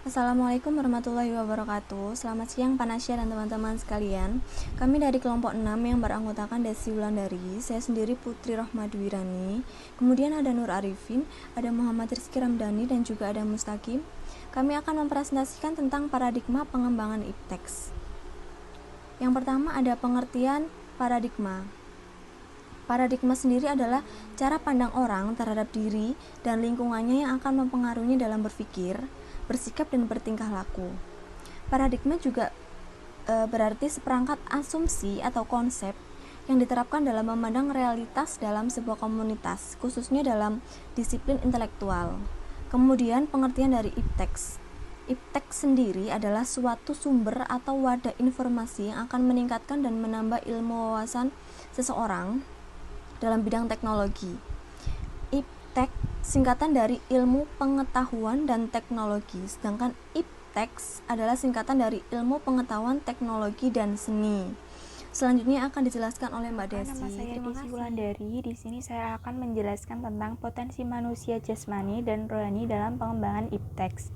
Assalamualaikum warahmatullahi wabarakatuh. Selamat siang Pak Nasya dan teman-teman sekalian. Kami dari kelompok 6 yang beranggotakan Desi Wulandari. Saya sendiri Putri Rohmadwirani. Kemudian ada Nur Arifin, ada Muhammad Rizky Ramdhani, dan juga ada Mustaqim. Kami akan mempresentasikan tentang paradigma pengembangan ipteks. Yang pertama ada pengertian paradigma. Paradigma sendiri adalah cara pandang orang terhadap diri dan lingkungannya yang akan mempengaruhinya dalam berpikir, bersikap, dan bertingkah laku. Paradigma juga berarti seperangkat asumsi atau konsep yang diterapkan dalam memandang realitas dalam sebuah komunitas, khususnya dalam disiplin intelektual. Kemudian pengertian dari ipteks. Ipteks sendiri adalah suatu sumber atau wadah informasi yang akan meningkatkan dan menambah ilmu wawasan seseorang dalam bidang teknologi. Iptek singkatan dari ilmu pengetahuan dan teknologi, sedangkan ipteks adalah singkatan dari ilmu pengetahuan teknologi dan seni. Selanjutnya akan dijelaskan oleh Mbak Desi. Nama saya Desi Wulandari. Di sini saya akan menjelaskan tentang potensi manusia jasmani dan rohani dalam pengembangan ipteks.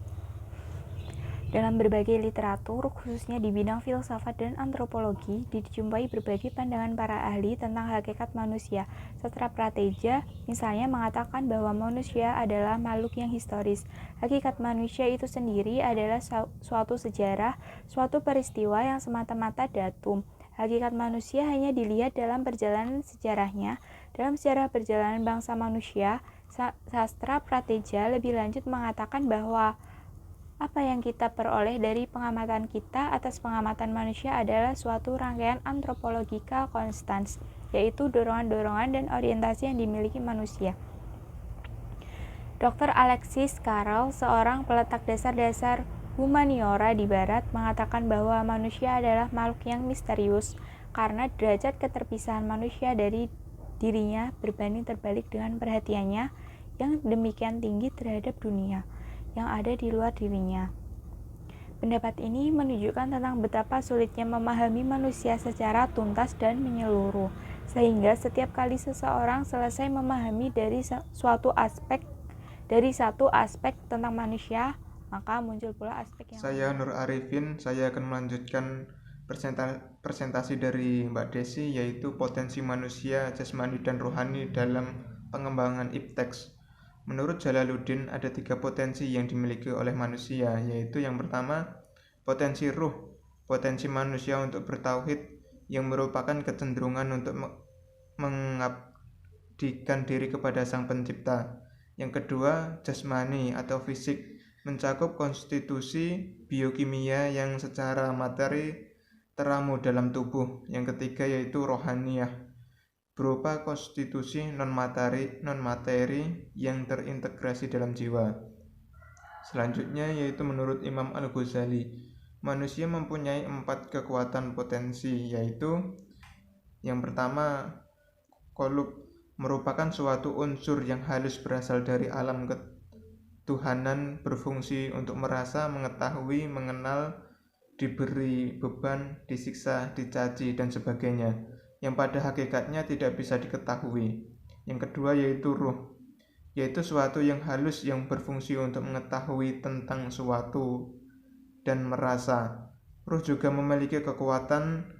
Dalam berbagai literatur, khususnya di bidang filsafat dan antropologi, dijumpai berbagai pandangan para ahli tentang hakikat manusia. Sastra Prateja, misalnya, mengatakan bahwa manusia adalah makhluk yang historis. Hakikat manusia itu sendiri adalah suatu sejarah, suatu peristiwa yang semata-mata datum. Hakikat manusia hanya dilihat dalam perjalanan sejarahnya. Dalam sejarah perjalanan bangsa manusia, Sastra Prateja lebih lanjut mengatakan bahwa apa yang kita peroleh dari pengamatan kita atas pengamatan manusia adalah suatu rangkaian anthropological constants, yaitu dorongan-dorongan dan orientasi yang dimiliki manusia. Dr. Alexis Carrel, seorang peletak dasar-dasar humaniora di barat, mengatakan bahwa manusia adalah makhluk yang misterius karena derajat keterpisahan manusia dari dirinya berbanding terbalik dengan perhatiannya yang demikian tinggi terhadap dunia yang ada di luar dirinya. Pendapat ini menunjukkan tentang betapa sulitnya memahami manusia secara tuntas dan menyeluruh, sehingga setiap kali seseorang selesai memahami dari satu aspek tentang manusia, maka muncul pula aspek yang Saya Nur Arifin, saya akan melanjutkan presentasi dari Mbak Desi, yaitu potensi manusia jasmani dan rohani dalam pengembangan ipteks. Menurut Jalaluddin, ada 3 potensi yang dimiliki oleh manusia, yaitu yang pertama, potensi ruh, potensi manusia untuk bertauhid yang merupakan kecenderungan untuk mengabdikan diri kepada Sang Pencipta. Yang kedua, jasmani atau fisik, mencakup konstitusi biokimia yang secara materi teramu dalam tubuh. Yang ketiga yaitu rohaniyah, berupa konstitusi non-materi yang terintegrasi dalam jiwa. Selanjutnya yaitu menurut Imam Al-Ghazali, manusia mempunyai 4 kekuatan potensi, yaitu yang pertama, qalub, merupakan suatu unsur yang halus berasal dari alam ketuhanan, berfungsi untuk merasa, mengetahui, mengenal, diberi beban, disiksa, dicaci, dan sebagainya, yang pada hakikatnya tidak bisa diketahui. Yang kedua yaitu ruh, yaitu suatu yang halus yang berfungsi untuk mengetahui tentang suatu dan merasa. Ruh juga memiliki kekuatan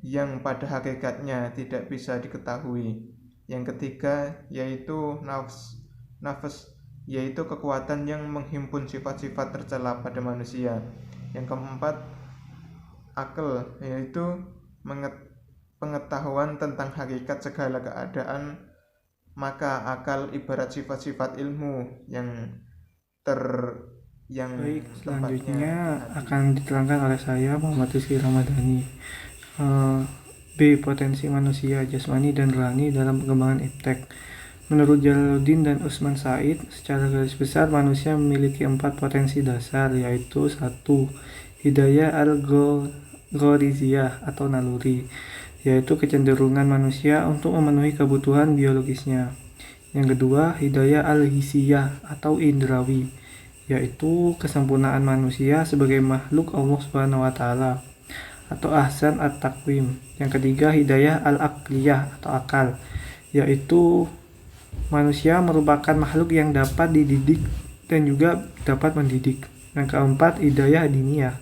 yang pada hakikatnya tidak bisa diketahui. Yang ketiga yaitu nafs, yaitu kekuatan yang menghimpun sifat-sifat tercela pada manusia. Yang keempat, akal, yaitu pengetahuan tentang hakikat segala keadaan. Maka akal ibarat sifat-sifat ilmu yang Baik, selanjutnya akan diterangkan oleh saya Muhammad Rizky Ramdhani. B. Potensi manusia jasmani dan rohani dalam pengembangan iptek. Menurut Jalaluddin dan Usman Said, secara garis besar manusia memiliki 4 potensi dasar, yaitu 1. Hidayah al-ghoriziyah atau naluri, yaitu kecenderungan manusia untuk memenuhi kebutuhan biologisnya. Yang kedua, hidayah al-hisiyah atau indrawi, yaitu kesempurnaan manusia sebagai makhluk Allah Subhanahu wa taala atau ahsan at-taqwim. Yang ketiga, hidayah al-aqliyah atau akal, yaitu manusia merupakan makhluk yang dapat dididik dan juga dapat mendidik. Yang keempat, hidayah diniyah,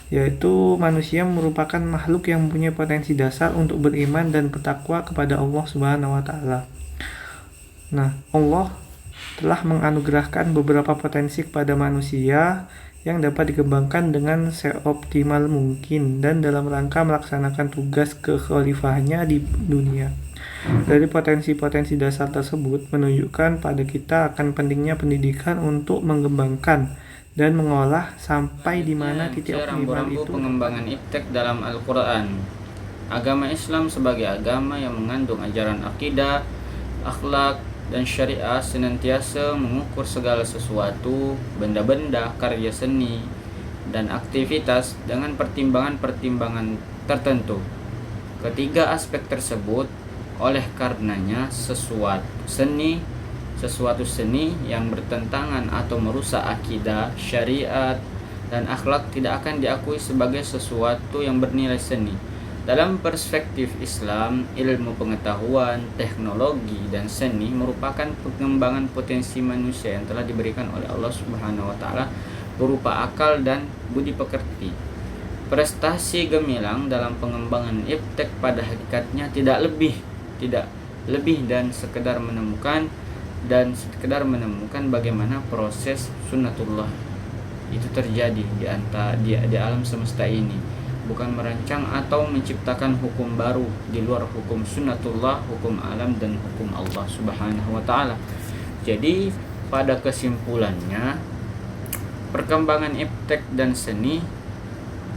yaitu manusia merupakan makhluk yang mempunyai potensi dasar untuk beriman dan bertakwa kepada Allah Subhanahu wa taala. Nah, Allah telah menganugerahkan beberapa potensi kepada manusia yang dapat dikembangkan dengan seoptimal mungkin dan dalam rangka melaksanakan tugas kekhalifahannya di dunia. Dari potensi-potensi dasar tersebut menunjukkan pada kita akan pentingnya pendidikan untuk mengembangkan dan mengolah sampai di mana titik optimal itu. Pengembangan iptek dalam Al-Quran. Agama Islam sebagai agama yang mengandung ajaran akidah, akhlak, dan syariah senantiasa mengukur segala sesuatu, benda-benda, karya seni, dan aktivitas dengan pertimbangan-pertimbangan tertentu. Ketiga aspek tersebut oleh karenanya sesuatu seni yang bertentangan atau merusak akidah, syariat, dan akhlak tidak akan diakui sebagai sesuatu yang bernilai seni. Dalam perspektif Islam, ilmu pengetahuan, teknologi, dan seni merupakan pengembangan potensi manusia yang telah diberikan oleh Allah Subhanahu wa taala berupa akal dan budi pekerti. Prestasi gemilang dalam pengembangan iptek pada hakikatnya tidak lebih dan sekedar menemukan bagaimana proses sunnatullah itu terjadi di alam semesta ini, bukan merancang atau menciptakan hukum baru di luar hukum sunnatullah, hukum alam, dan hukum Allah Subhanahu wa taala. Jadi pada kesimpulannya, perkembangan iptek dan seni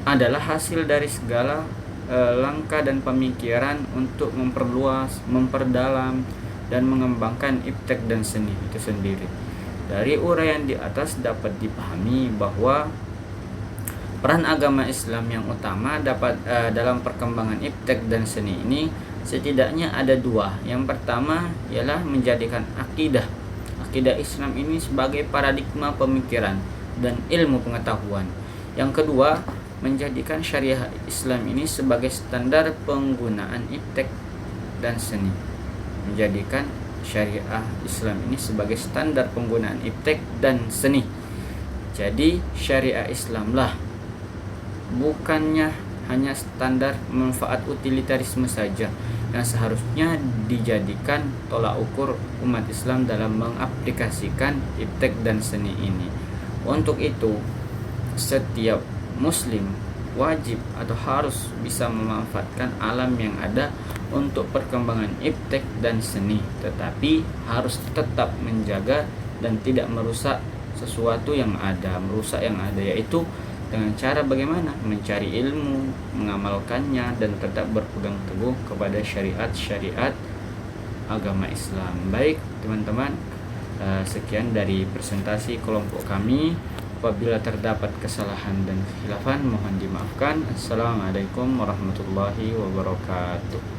adalah hasil dari segala langkah dan pemikiran untuk memperluas, memperdalam, dan mengembangkan iptek dan seni itu sendiri. Dari uraian di atas dapat dipahami bahwa peran agama Islam yang utama dalam perkembangan iptek dan seni ini setidaknya ada dua. Yang pertama ialah menjadikan akidah Islam ini sebagai paradigma pemikiran dan ilmu pengetahuan. Yang kedua, menjadikan syariah Islam ini sebagai standar penggunaan iptek dan seni. Menjadikan syariah Islam ini sebagai standar penggunaan iptek dan seni. Jadi syariah Islamlah bukannya hanya standar manfaat utilitarisme saja yang seharusnya dijadikan tolak ukur umat Islam dalam mengaplikasikan iptek dan seni ini. Untuk itu, setiap Muslim wajib atau harus bisa memanfaatkan alam yang ada untuk perkembangan iptek dan seni, tetapi harus tetap menjaga dan tidak merusak sesuatu yang ada, yaitu dengan cara bagaimana? Mencari ilmu, mengamalkannya, dan tetap berpegang teguh kepada syariat agama Islam. Baik teman-teman, sekian dari presentasi kelompok kami. Apabila terdapat kesalahan dan kekhilafan mohon dimaafkan. Assalamualaikum warahmatullahi wabarakatuh.